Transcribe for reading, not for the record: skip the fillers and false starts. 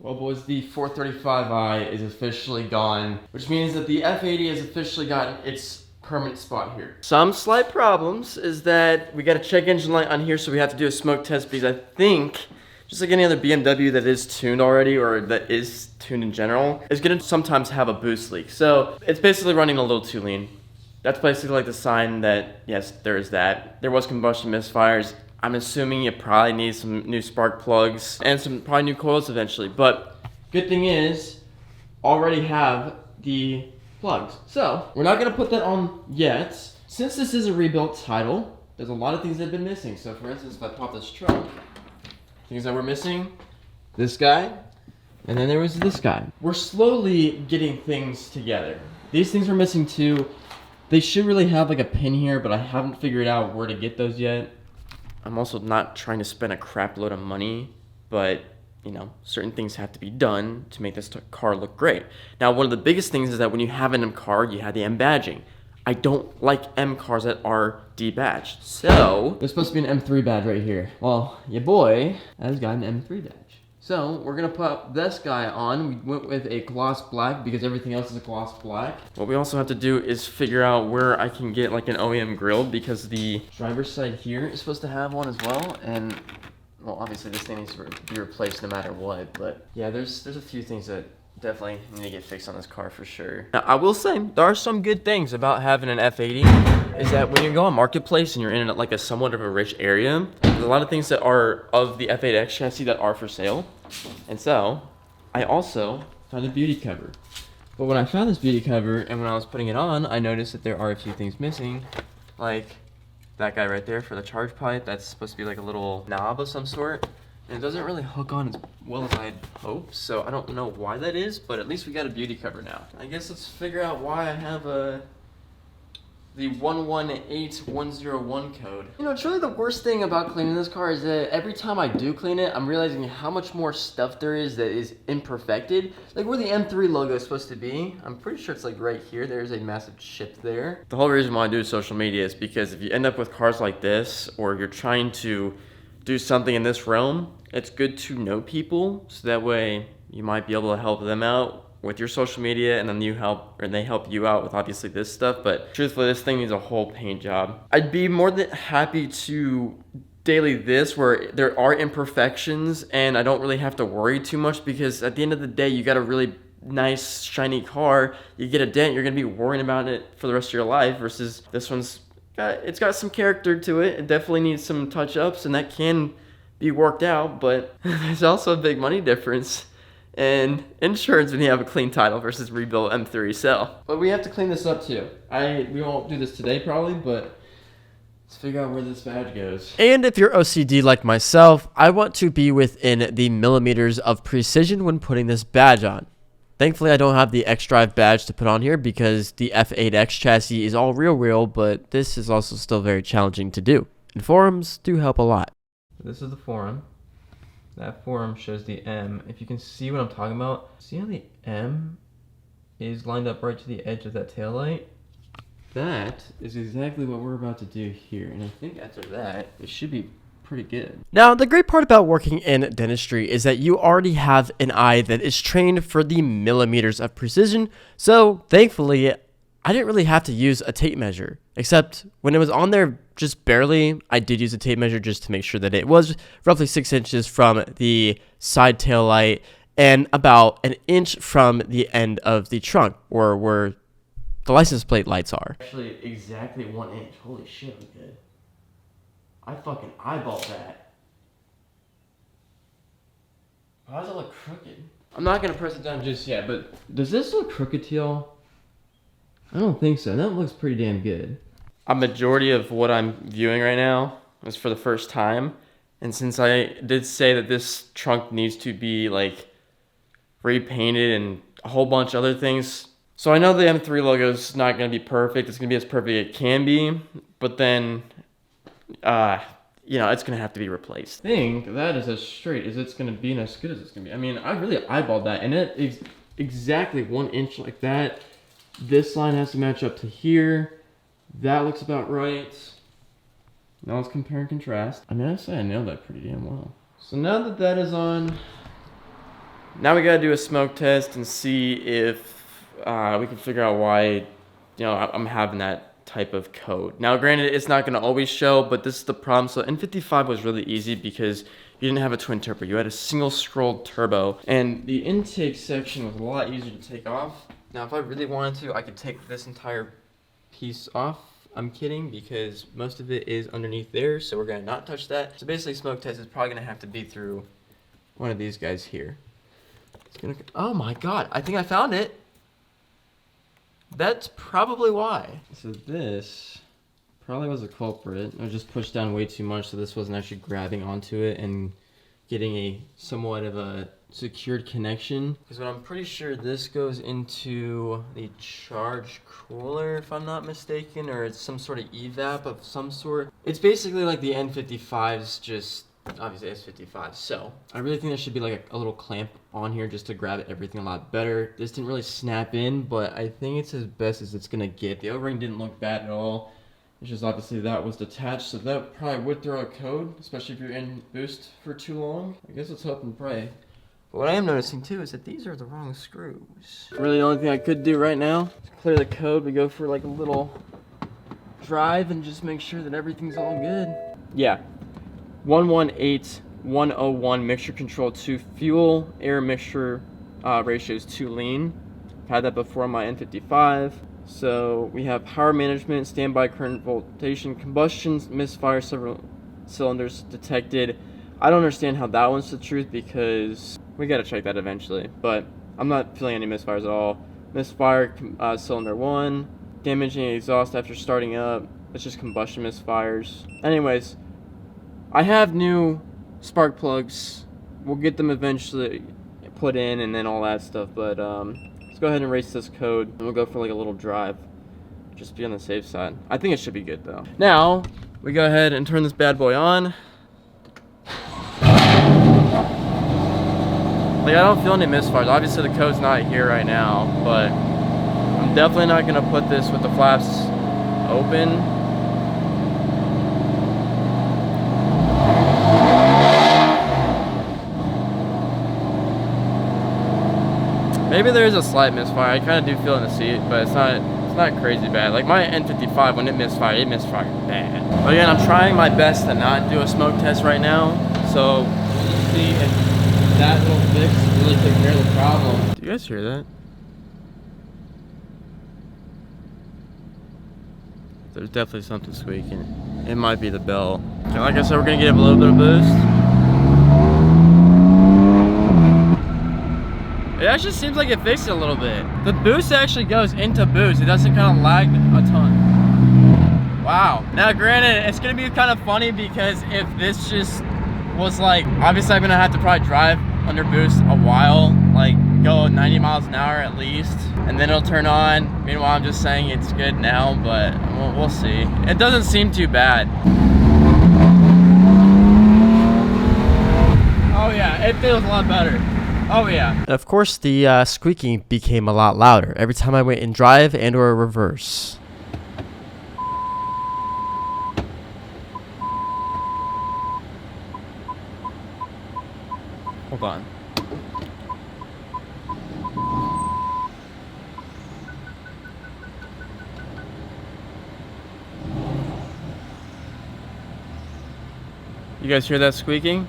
Well, boys, the 435i is officially gone, which means that the F80 has officially gotten its permanent spot here. Some slight problems is that we got a check engine light on here, so we have to do a smoke test because I think, just like any other BMW that is tuned already or that is tuned in general, is gonna sometimes have a boost leak. So it's basically running a little too lean. That's basically like the sign that, yes, there is that. There was combustion misfires. I'm assuming you probably need some new spark plugs and some probably new coils eventually. But good thing is, already have the plugs. So we're not gonna put that on yet. Since this is a rebuilt title, there's a lot of things that have been missing. So for instance, if I pop this trunk, things that were missing, this guy, and then there was this guy. We're slowly getting things together. These things were missing too. They should really have like a pin here, but I haven't figured out where to get those yet. I'm also not trying to spend a crap load of money, but you know, certain things have to be done to make this car look great. Now, one of the biggest things is that when you have an M car, you have the M badging. I don't like M cars that are debadged. So, there's supposed to be an M3 badge right here. Well, your boy has got an M3 badge. So, we're gonna put this guy on. We went with a gloss black because everything else is a gloss black. What we also have to do is figure out where I can get like an OEM grill because the driver's side here is supposed to have one as well. And, well, obviously this thing needs to be replaced no matter what. But yeah, there's a few things that definitely need to get fixed on this car for sure. Now, I will say, there are some good things about having an F80, is that when you go on Marketplace and you're in like a somewhat of a rich area, there's a lot of things that are of the F8X chassis that are for sale. And so, I also found a beauty cover. But when I found this beauty cover and when I was putting it on, I noticed that there are a few things missing, like that guy right there for the charge pipe. That's supposed to be like a little knob of some sort. And it doesn't really hook on as well as I'd hoped, so I don't know why that is, but at least we got a beauty cover now. I guess let's figure out why I have the 118101 code. You know, it's really the worst thing about cleaning this car is that every time I do clean it, I'm realizing how much more stuff there is that is imperfected. Like where the M3 logo is supposed to be, I'm pretty sure it's like right here. There's a massive chip there. The whole reason why I do social media is because if you end up with cars like this, or you're trying to do something in this realm, it's good to know people, so that way you might be able to help them out with your social media, and then they help you out with obviously this stuff. But truthfully, this thing needs a whole paint job. I'd be more than happy to daily this where there are imperfections and I don't really have to worry too much, because at the end of the day, you got a really nice shiny car. You get a dent, you're gonna be worrying about it for the rest of your life, versus this one's it's got some character to it. It definitely needs some touch-ups, and that can be worked out, but there's also a big money difference in insurance when you have a clean title versus rebuilt M3 cell. But we have to clean this up too. We won't do this today probably, but let's figure out where this badge goes. And if you're OCD like myself, I want to be within the millimeters of precision when putting this badge on. Thankfully, I don't have the X-Drive badge to put on here because the F8X chassis is all real, but this is also still very challenging to do. And forums do help a lot. This is the forum. That forum shows the M. If you can see what I'm talking about, see how the M is lined up right to the edge of that taillight? That is exactly what we're about to do here. And I think after that, it should be pretty good. Now, the great part about working in dentistry is that you already have an eye that is trained for the millimeters of precision. So thankfully, I didn't really have to use a tape measure, except when it was on there just barely, I did use a tape measure just to make sure that it was roughly 6 inches from the side tail light and about an inch from the end of the trunk, or where the license plate lights are. Actually, exactly 1 inch. Holy shit, we good. I fucking eyeballed that. Why does it look crooked? I'm not gonna press it down just yet, but does this look crooked to y'all? I don't think so. That looks pretty damn good. A majority of what I'm viewing right now is for the first time. And since I did say that this trunk needs to be like repainted and a whole bunch of other things. So I know the M3 logo is not going to be perfect. It's going to be as perfect as it can be. But then, you know, it's going to have to be replaced. I think that is as straight as it's going to be and as good as it's going to be. I mean, I really eyeballed that. And it is exactly 1 inch like that. This line has to match up to here. That looks about right. Now let's compare and contrast. I mean, I say I nailed that pretty damn well. So now that that is on, Now we gotta do a smoke test and see if we can figure out why, I'm having that type of code. Now, granted, it's not gonna always show, but this is the problem. So N55 was really easy because you didn't have a twin turbo. You had a single scrolled turbo, and the intake section was a lot easier to take off. Now, if I really wanted to, I could take this entire piece off. I'm kidding, because most of it is underneath there, so we're gonna not touch that. So basically, smoke test is probably gonna have to be through one of these guys here. Oh my god, I think I found it. That's probably why. So this probably was a culprit. I was just pushed down way too much, so this wasn't actually grabbing onto it and getting a somewhat of a secured connection. Because what I'm pretty sure this goes into the charge cooler, if I'm not mistaken, or it's some sort of evap of some sort. It's basically like the N55's, just obviously S55. So I really think there should be like a little clamp on here just to grab everything a lot better. This didn't really snap in, but I think it's as best as it's gonna get. The O-ring didn't look bad at all. It's just obviously that was detached, so that probably would throw a code, especially if you're in boost for too long. I guess let's hope and pray. But what I am noticing too is that these are the wrong screws. Really the only thing I could do right now is clear the code. We go for like a little drive and just make sure that everything's all good. Yeah, 118101 mixture control 2 fuel air mixture ratio is 2 lean. I've had that before on my N55. So we have power management, standby current voltation, combustions, misfire, several cylinders detected. I don't understand how that one's the truth, because we gotta check that eventually, but I'm not feeling any misfires at all. Misfire cylinder 1, damaging exhaust after starting up. It's just combustion misfires. Anyways, I have new spark plugs. We'll get them eventually put in and then all that stuff, but let's go ahead and erase this code and we'll go for like a little drive. Just be on the safe side. I think it should be good though. Now, we go ahead and turn this bad boy on. Like, I don't feel any misfires. Obviously the code's not here right now, but I'm definitely not gonna put this with the flaps open. Maybe there is a slight misfire. I kind of do feel in the seat, but it's not crazy bad. Like my N55, when it misfired bad. But again, I'm trying my best to not do a smoke test right now, so we'll see if that little fix really took care of the problem. Do you guys hear that? There's definitely something squeaking. It might be the bell. Okay, like I said, we're gonna give a little bit of boost. It actually seems like it fixed it a little bit. The boost actually goes into boost. It doesn't kind of lag a ton. Wow. Now granted, it's gonna be kind of funny, because if this just was like, obviously I'm gonna have to probably drive under boost a while, like go 90 miles an hour at least, and then it'll turn on. Meanwhile, I'm just saying it's good now, but we'll see. It doesn't seem too bad. Oh yeah, it feels a lot better. Oh yeah. And of course, the squeaking became a lot louder every time I went in drive and or reverse. Hold on. You guys hear that squeaking?